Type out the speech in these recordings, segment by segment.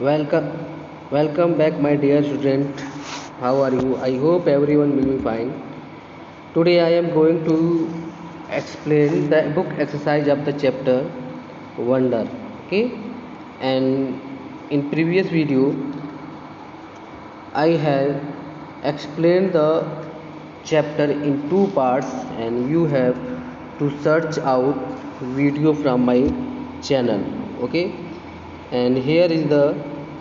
Welcome, welcome back, my dear student. How are you? I hope everyone will be fine. Today, I am going to explain the book exercise of the chapter Wonder. Okay, and in previous video, I have explained the chapter in two parts, and you have to search out video from my channel. Okay, and here is the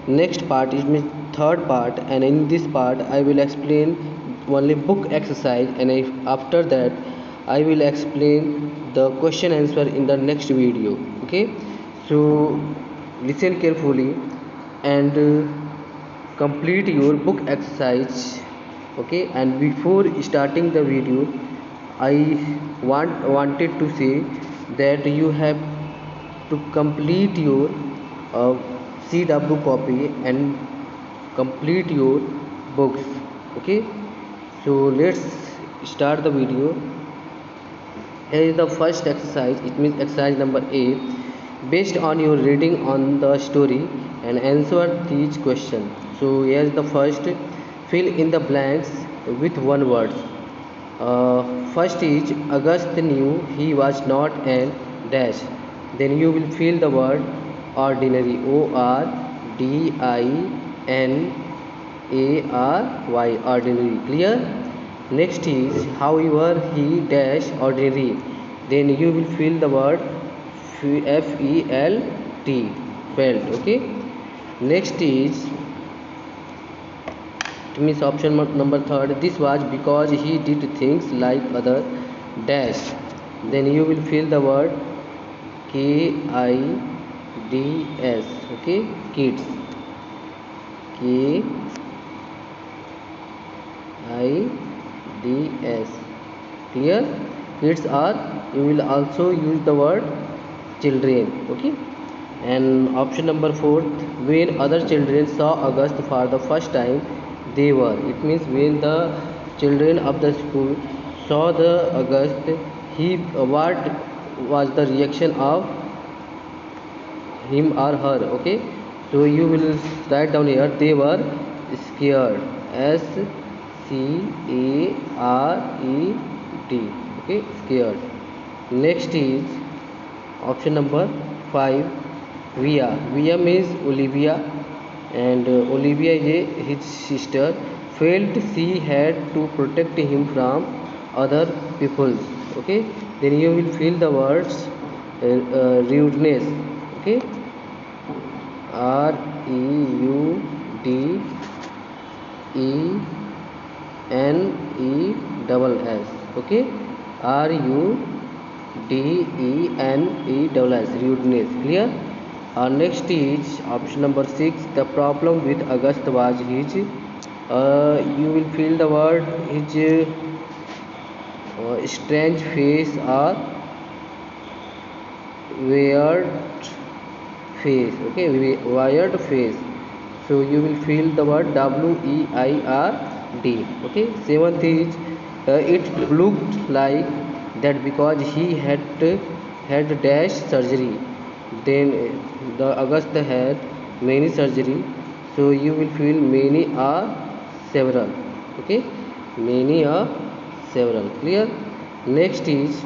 next part is my third part, and in this part I will explain only book exercise, and after that I will explain the question answer in the next video. Okay, so listen carefully and complete your book exercise. Okay, and before starting the video I wanted to say that you have to complete your uh, CW copy and complete your books. Okay, so let's start the video. Here is the first exercise. It means exercise number 8. Based on your reading on the story and answer each question. So here is the first. Fill in the blanks with one word. First is August knew he was not an dash. Then you will fill the word ordinary. ORDINARY. Ordinary. Clear? Next is however he dash ordinary. Then you will fill the word FELT. Felt. Okay. Next is, it means option number third. This was because he did things like other dash. Then you will fill the word KIDS. Okay, kids. KIDS. Clear? Kids are, you will also use the word children. Okay, and option number 4, when other children saw August for the first time they were, it means when the children of the school saw the August, he what was the reaction of him or her. Okay, so you will write down here they were scared. SCARED. Okay, scared. Next is option number 5, Via means Olivia, and Olivia is his sister. Felt she had to protect him from other people. Okay, then you will fill the words rudeness. Okay, RUDENESS. Okay, RUDENESS. Rudeness. Clear? Next is option number 6. The problem with August was his. You will fill the word his strange face or weird face. Okay, weird face. So you will fill the word WEIRD. Okay, seventh is it looked like that because he had dash surgery. Then the August had many surgery. So you will fill many or several. Okay, many or several. Clear? Next is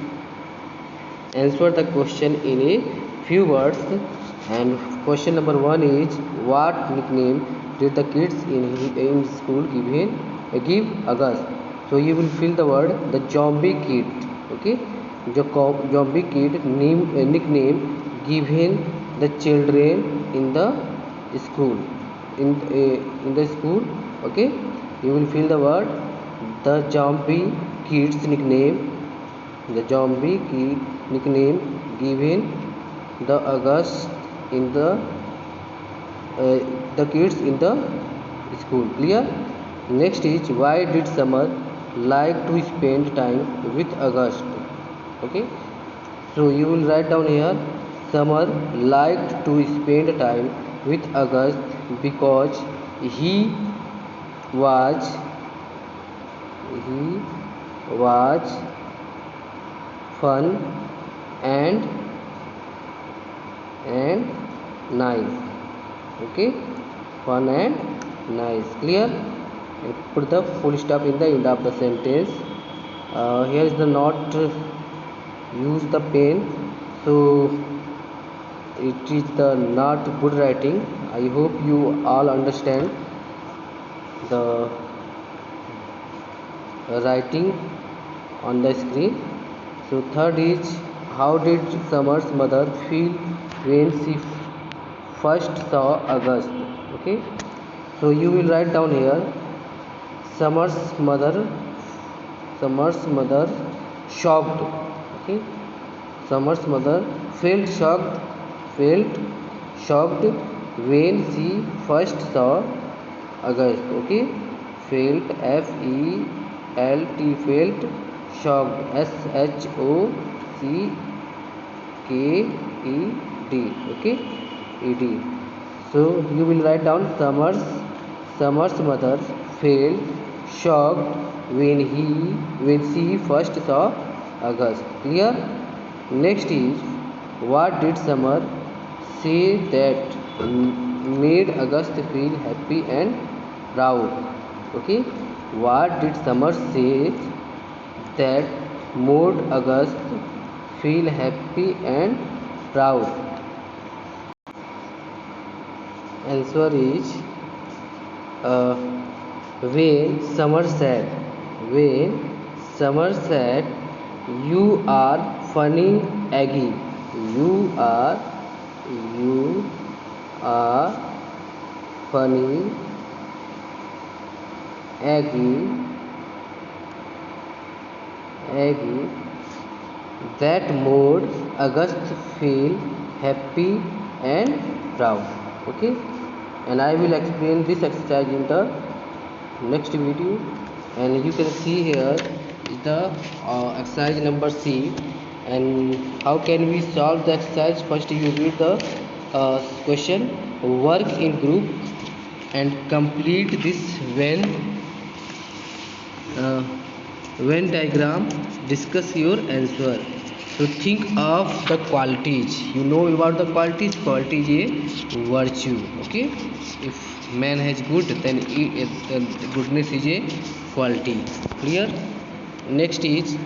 answer the question in a few words, and question number 1 is what nickname did the kids in school give August. So you will fill the word the zombie kid. Okay, the zombie kid nickname given the children in the school, in the school. Okay, you will fill the word the zombie kids nickname, the zombie kid nickname given the August in the kids in the school. Clear? Next is why did Summer like to spend time with August? Okay, so you will write down here Summer liked to spend time with August because he was he was fun and nice. Okay, fun and nice. Clear? And put the full stop in the end of the sentence. Here is the not use the pen, so it is the not good writing. I hope you all understand the writing on the screen. So third is, how did Summer's mother feel when she first saw August? Okay, so you will write down here. Summer's mother, Summer's mother shocked. Okay, Summer's mother felt shocked when she first saw August. Okay, felt, F-E-L-T, felt, shocked, S-H-O-C-K-E-D. Okay, E-D. So you will write down Summer's mother felt shocked when she first saw August. Clear? Next is, what did Summer say that made August feel happy and proud? Okay, what did Summer say that made August feel happy and proud? Answer is, uh, when Summer said, you are funny, Aggie. You are you are funny, Aggie. Aggie. That made August feel happy and proud. Okay, and I will explain this exercise in the next video. And you can see here is the exercise number C. And how can we solve the exercise? First you read the question, work in group and complete this uh, Venn diagram, discuss your answer. So think of the qualities. You know about the qualities. Quality is a virtue. Okay. If man has good, then goodness is a quality. Clear? Next is,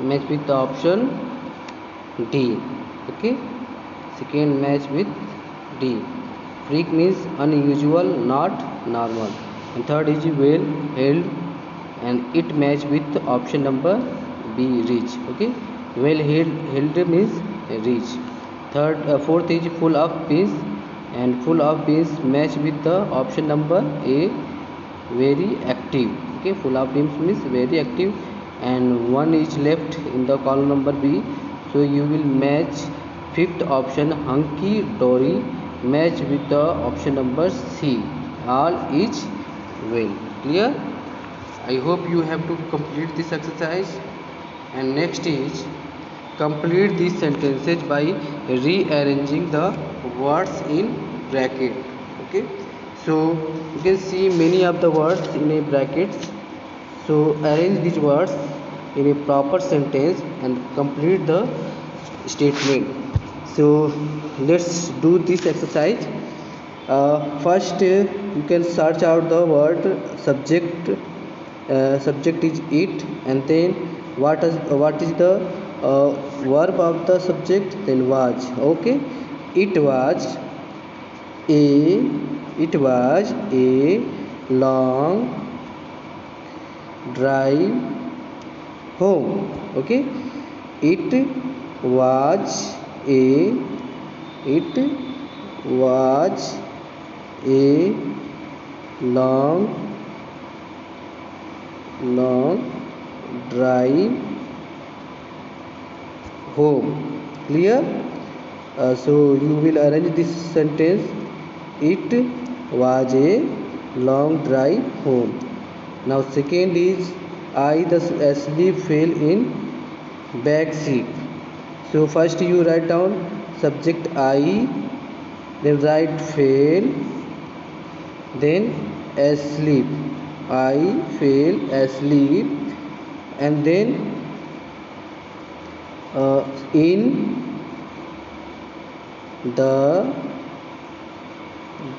match with the option D. Okay, second match with D. Freak means unusual, not normal. And third is well held, and it match with option number B, rich. Okay, well held means rich. Fourth is full of beans, and full of beans match with the option number A, very active. Okay, full of beans means very active, and one is left in the column number B, so you will match fifth option hunky dory match with the option number C, all is well. Clear? I hope you have to complete this exercise. And next is complete these sentences by rearranging the words in bracket. Okay, so you can see many of the words in a brackets, so arrange these words in a proper sentence and complete the statement. So let's do this exercise. First, you can search out the word subject. Subject is it, and then what is the verb of the subject, then was. Okay, it was a it was a long drive home. Okay, it was a it was a long drive home. Clear? So you will arrange this sentence. It was a long drive home. Now second is I the asleep fell in back seat. So first you write down subject I, then write fell, then asleep. I fell asleep, and then in the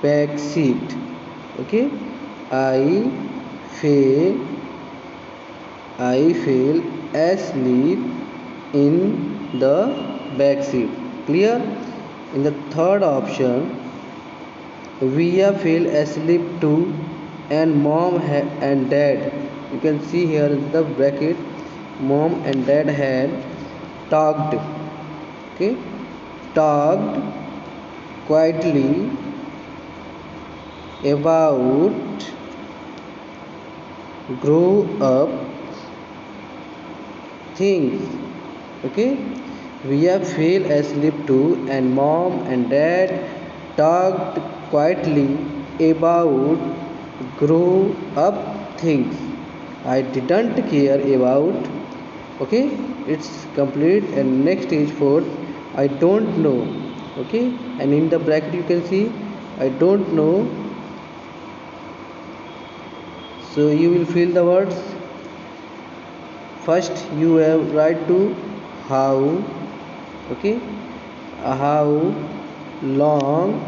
back seat. Okay, I fell asleep in the back seat. Clear? In the third option, Via fell asleep too, and mom and dad. You can see here in the bracket, mom and dad had talked. Okay, talked quietly about grow up things. Okay, Via fell asleep too, and mom and dad talked quietly about grow up things. I didn't care about. Okay, it's complete. And next is fourth, I don't know. Okay, and in the bracket you can see I don't know, so you will fill the words. First you have write to how. Okay, how long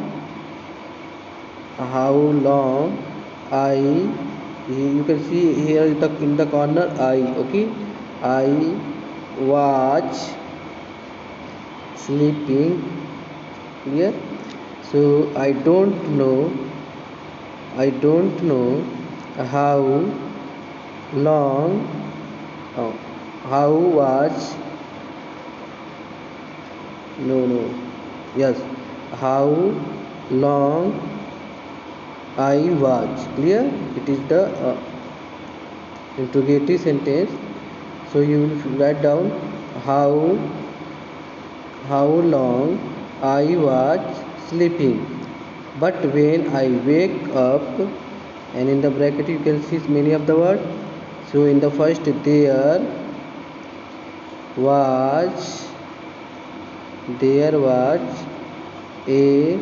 I, you can see here in the corner I. Okay, I was sleeping. Clear? So I don't know how long, how was, no, yes, how long I was. Clear? It is the interrogative sentence. So you will write down how long I was sleeping, but when I wake up. And in the bracket you can see many of the words. So in the first, there was a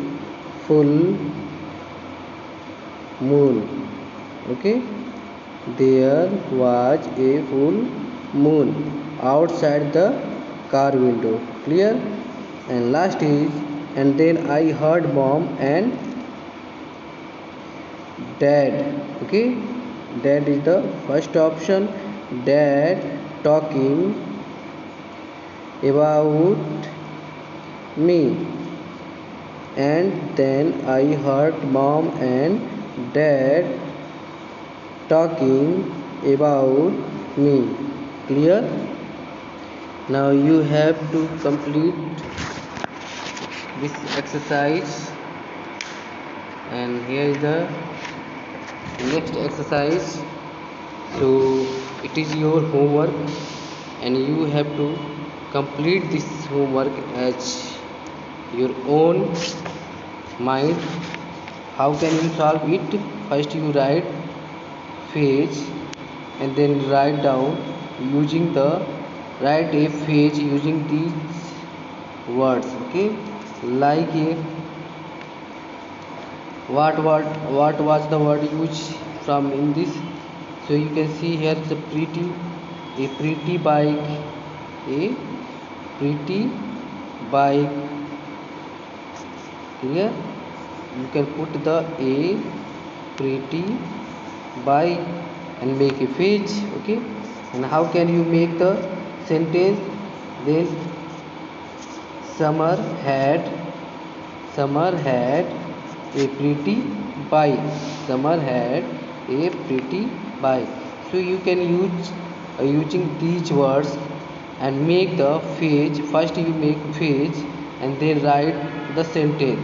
full moon. Okay, there was a full moon outside the car window. Clear? And last is, and then I heard mom and dad. Okay, dad is the first option. Dad talking about me. And then I heard mom and dad talking about me. Clear? Now you have to complete this exercise, and here is the next exercise. So it is your homework, and you have to complete this homework as your own mind. How can you solve it? First you write page, and then write down using the write a page using these words. Okay, like a what was the word used from in this? So you can see here the pretty, a pretty bike, a pretty bike. Clear? You can put the a pretty bike and make a page. Okay, and how can you make the sentence? Then summer had summer had a pretty bike. Summer had a pretty bike. So you can use using these words and make the phrase. First you make phrase and then write the sentence.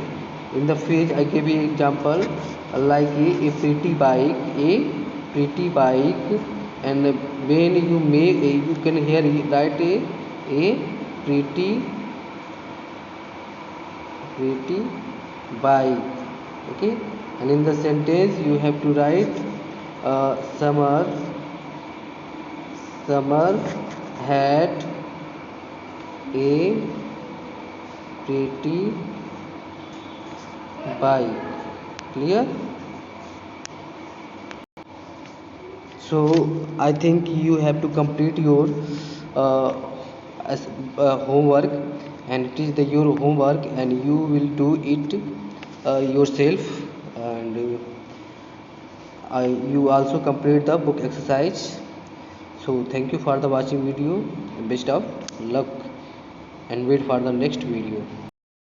In the phrase I give you example like a pretty bike, a pretty bike, and when you make you can here write a pretty pretty bike. Okay, and in the sentence you have to write summer had a pretty bike. Clear? So I think you have to complete your uh, as, homework, and it is your homework, and you will do it yourself, and you also complete the book exercise. So thank you for the watching video. Best of luck, and wait for the next video.